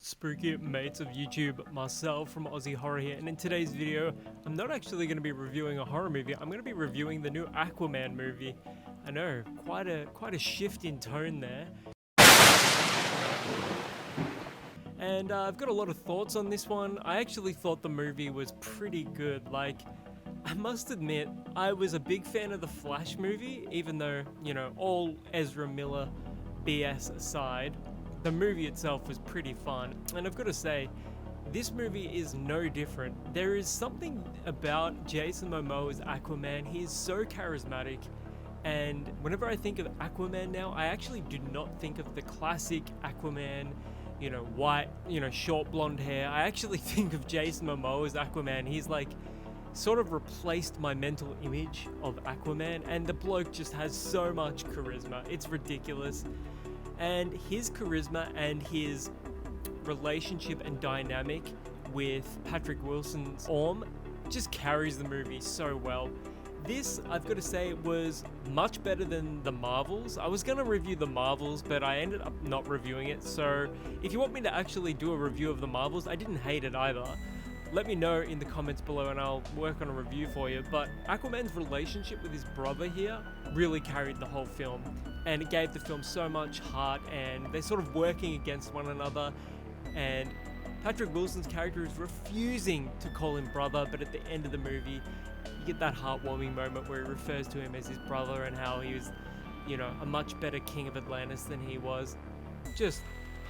spooky mates of YouTube, Marcel from Aussie Horror here, and in today's video, I'm not actually going to be reviewing a horror movie, I'm going to be reviewing the new Aquaman movie. I know, quite a shift in tone there. And I've got a lot of thoughts on this one. I actually thought the movie was pretty good. Like, I must admit, I was a big fan of the Flash movie, even though, you know, all Ezra Miller BS aside, the movie itself was pretty fun. And I've got to say, this movie is no different. There is something about Jason Momoa's Aquaman. He is so charismatic. And whenever I think of Aquaman now, I actually do not think of the classic Aquaman, you know, white, you know, short blonde hair. I actually think of Jason Momoa as Aquaman. He's like sort of replaced my mental image of Aquaman, and the bloke just has so much charisma. It's ridiculous. And his charisma and his relationship and dynamic with Patrick Wilson's Orm just carries the movie so well. This, I've got to say, was much better than the Marvels. I was going to review the Marvels, but I ended up not reviewing it. So if you want me to actually do a review of the Marvels, I didn't hate it either. Let me know in the comments below and I'll work on a review for you. But Aquaman's relationship with his brother here really carried the whole film. And it gave the film so much heart, and they're sort of working against one another. And Patrick Wilson's character is refusing to call him brother, but at the end of the movie, you get that heartwarming moment where he refers to him as his brother and how he was, you know, a much better king of Atlantis than he was. Just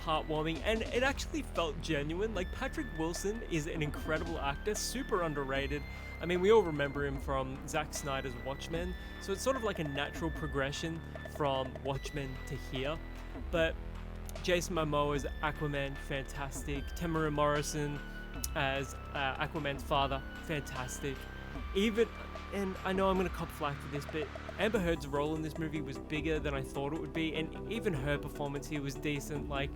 heartwarming, and it actually felt genuine. Like, Patrick Wilson is an incredible actor, super underrated. I mean, we all remember him from Zack Snyder's Watchmen, so it's sort of like a natural progression from Watchmen to here. But Jason Momoa as Aquaman, fantastic. Temuera Morrison as Aquaman's father, fantastic. And I know I'm gonna cop flack for this, but Amber Heard's role in this movie was bigger than I thought it would be, and even her performance here was decent. Like,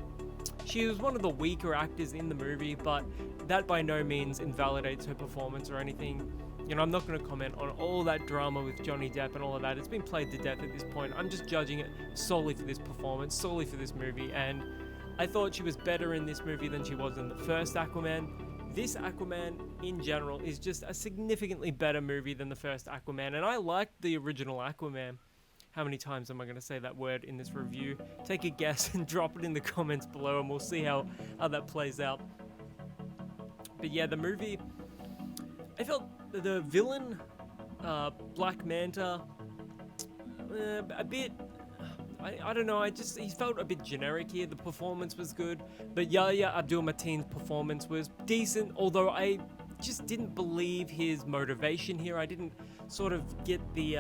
she was one of the weaker actors in the movie, but that by no means invalidates her performance or anything. You know, I'm not going to comment on all that drama with Johnny Depp and all of that. It's been played to death at this point. I'm just judging it solely for this performance, solely for this movie, and I thought she was better in this movie than she was in the first Aquaman. This Aquaman, in general, is just a significantly better movie than the first Aquaman, and I liked the original Aquaman. How many times am I going to say that word in this review? Take a guess and drop it in the comments below, and we'll see how that plays out. But yeah, the movie, I felt the villain, Black Manta, a bit, I don't know, he felt a bit generic here. The performance was good, but Yahya Abdul-Mateen's performance was decent, although I just didn't believe his motivation here. I didn't sort of get the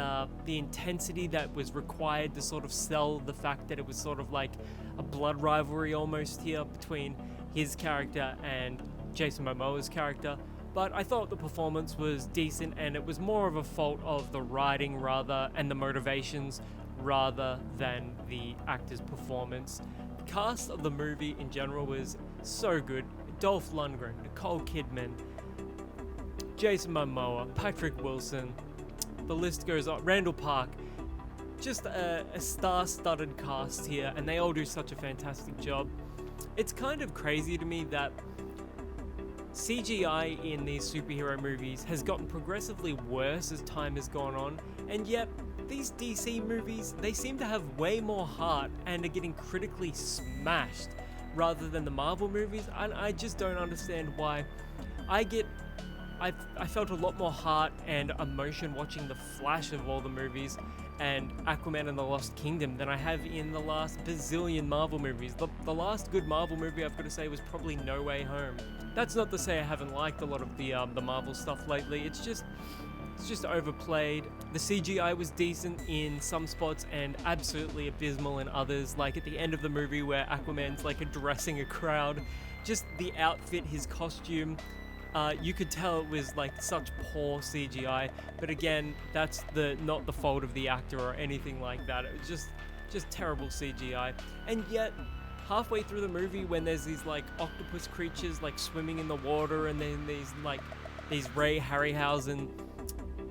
intensity that was required to sort of sell the fact that it was sort of like a blood rivalry almost here between his character and Jason Momoa's character. But I thought the performance was decent, and it was more of a fault of the writing and the motivations rather than the actor's performance. The cast of the movie in general was so good. Dolph Lundgren, Nicole Kidman, Jason Momoa, Patrick Wilson, the list goes on, Randall Park. Just a star-studded cast here, and they all do such a fantastic job. It's kind of crazy to me that CGI in these superhero movies has gotten progressively worse as time has gone on, and yet these DC movies, they seem to have way more heart and are getting critically smashed rather than the Marvel movies. And I just don't understand why. I felt a lot more heart and emotion watching The Flash of all the movies and Aquaman and the Lost Kingdom than I have in the last bazillion Marvel movies. The last good Marvel movie, I've got to say, was probably No Way Home. That's not to say I haven't liked a lot of the Marvel stuff lately. It's just overplayed. The CGI was decent in some spots and absolutely abysmal in others, like at the end of the movie where Aquaman's like addressing a crowd. Just the outfit, his costume, you could tell it was like such poor CGI, but again, that's not the fault of the actor or anything like that. It was just terrible CGI. And yet, halfway through the movie, when there's these like octopus creatures like swimming in the water, and then these Ray Harryhausen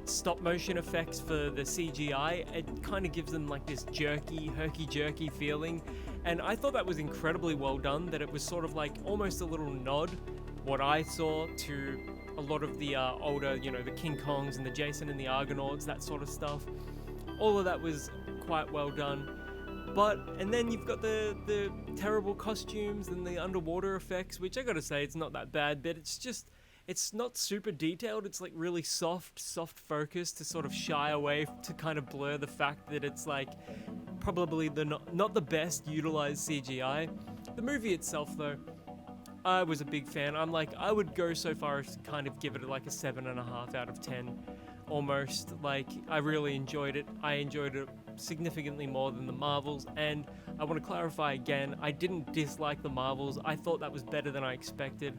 stop motion effects for the CGI, it kind of gives them like this herky-jerky feeling. And I thought that was incredibly well done, that it was sort of like almost a little nod, what I saw, to a lot of the older, you know, the King Kongs and the Jason and the Argonauts, that sort of stuff. All of that was quite well done. And then you've got the terrible costumes and the underwater effects, which I gotta say, it's not that bad, but it's not super detailed. It's like really soft focus to sort of shy away, to kind of blur the fact that it's like probably not the best utilized CGI. The movie itself, though, I was a big fan. I would go so far as to kind of give it like a 7.5 out of 10, almost. Like, I really enjoyed it. I enjoyed it significantly more than the Marvels, and I want to clarify again, I didn't dislike the Marvels. I thought that was better than I expected.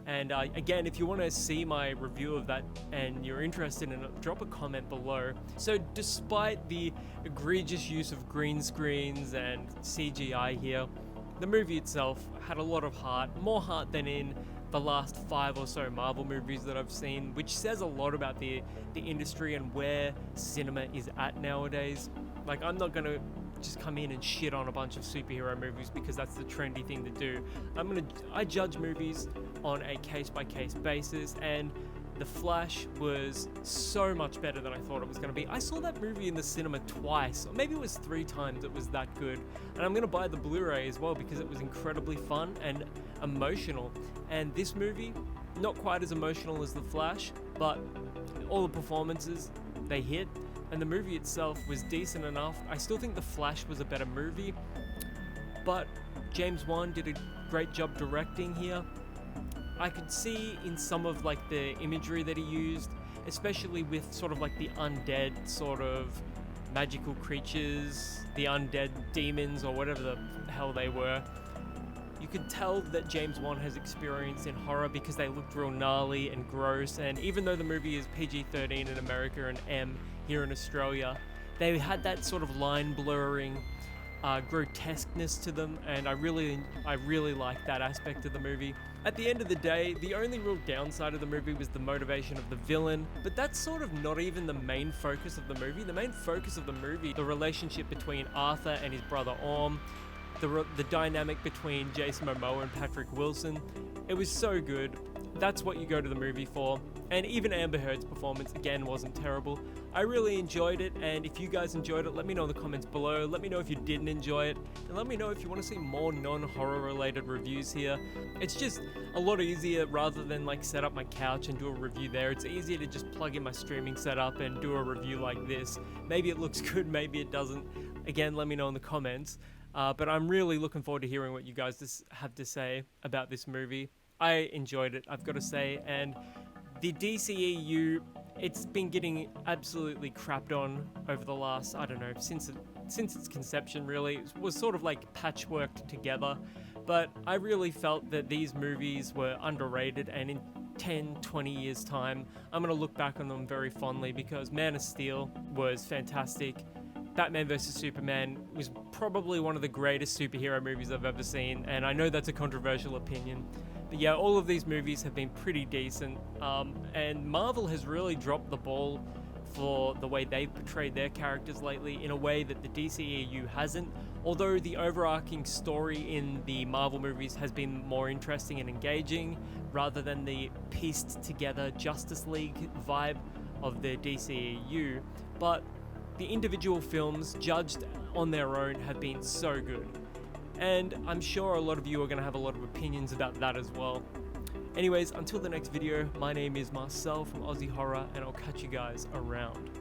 And again, if you want to see my review of that and you're interested in it, drop a comment below. So despite the egregious use of green screens and CGI here, the movie itself had a lot of heart, more heart than in the last 5 or so Marvel movies that I've seen, which says a lot about the industry and where cinema is at nowadays. Like, I'm not gonna just come in and shit on a bunch of superhero movies because that's the trendy thing to do. I judge movies on a case-by-case basis, and The Flash was so much better than I thought it was going to be. I saw that movie in the cinema twice, or maybe it was 3 times. It was that good. And I'm going to buy the Blu-ray as well because it was incredibly fun and emotional. And this movie, not quite as emotional as The Flash, but all the performances, they hit. And the movie itself was decent enough. I still think The Flash was a better movie, but James Wan did a great job directing here. I could see in some of like the imagery that he used, especially with sort of like the undead sort of magical creatures, the undead demons or whatever the hell they were. You could tell that James Wan has experience in horror because they looked real gnarly and gross, and even though the movie is PG-13 in America and M here in Australia, they had that sort of line blurring grotesqueness to them, and I really liked that aspect of the movie. At the end of the day, the only real downside of the movie was the motivation of the villain, but that's sort of not even the main focus of the movie. The main focus of the movie, the relationship between Arthur and his brother Orm, the dynamic between Jason Momoa and Patrick Wilson, it was so good. That's what you go to the movie for. And even Amber Heard's performance, again, wasn't terrible. I really enjoyed it, and if you guys enjoyed it, let me know in the comments below. Let me know if you didn't enjoy it, and let me know if you want to see more non-horror related reviews here. It's just a lot easier rather than like set up my couch and do a review there. It's easier to just plug in my streaming setup and do a review like this. Maybe it looks good, maybe it doesn't. Again, let me know in the comments. But I'm really looking forward to hearing what you guys have to say about this movie. I enjoyed it, I've got to say, and the DCEU, it's been getting absolutely crapped on over the last, I don't know, since its conception really. It was sort of like patchworked together, but I really felt that these movies were underrated, and in 10, 20 years time, I'm going to look back on them very fondly because Man of Steel was fantastic. Batman vs Superman was probably one of the greatest superhero movies I've ever seen, and I know that's a controversial opinion. But yeah, all of these movies have been pretty decent, and Marvel has really dropped the ball for the way they've portrayed their characters lately in a way that the DCEU hasn't. Although the overarching story in the Marvel movies has been more interesting and engaging, rather than the pieced together Justice League vibe of the DCEU, but the individual films, judged on their own, have been so good. And I'm sure a lot of you are going to have a lot of opinions about that as well. Anyways, until the next video, my name is Marcel from Aussie Horror, and I'll catch you guys around.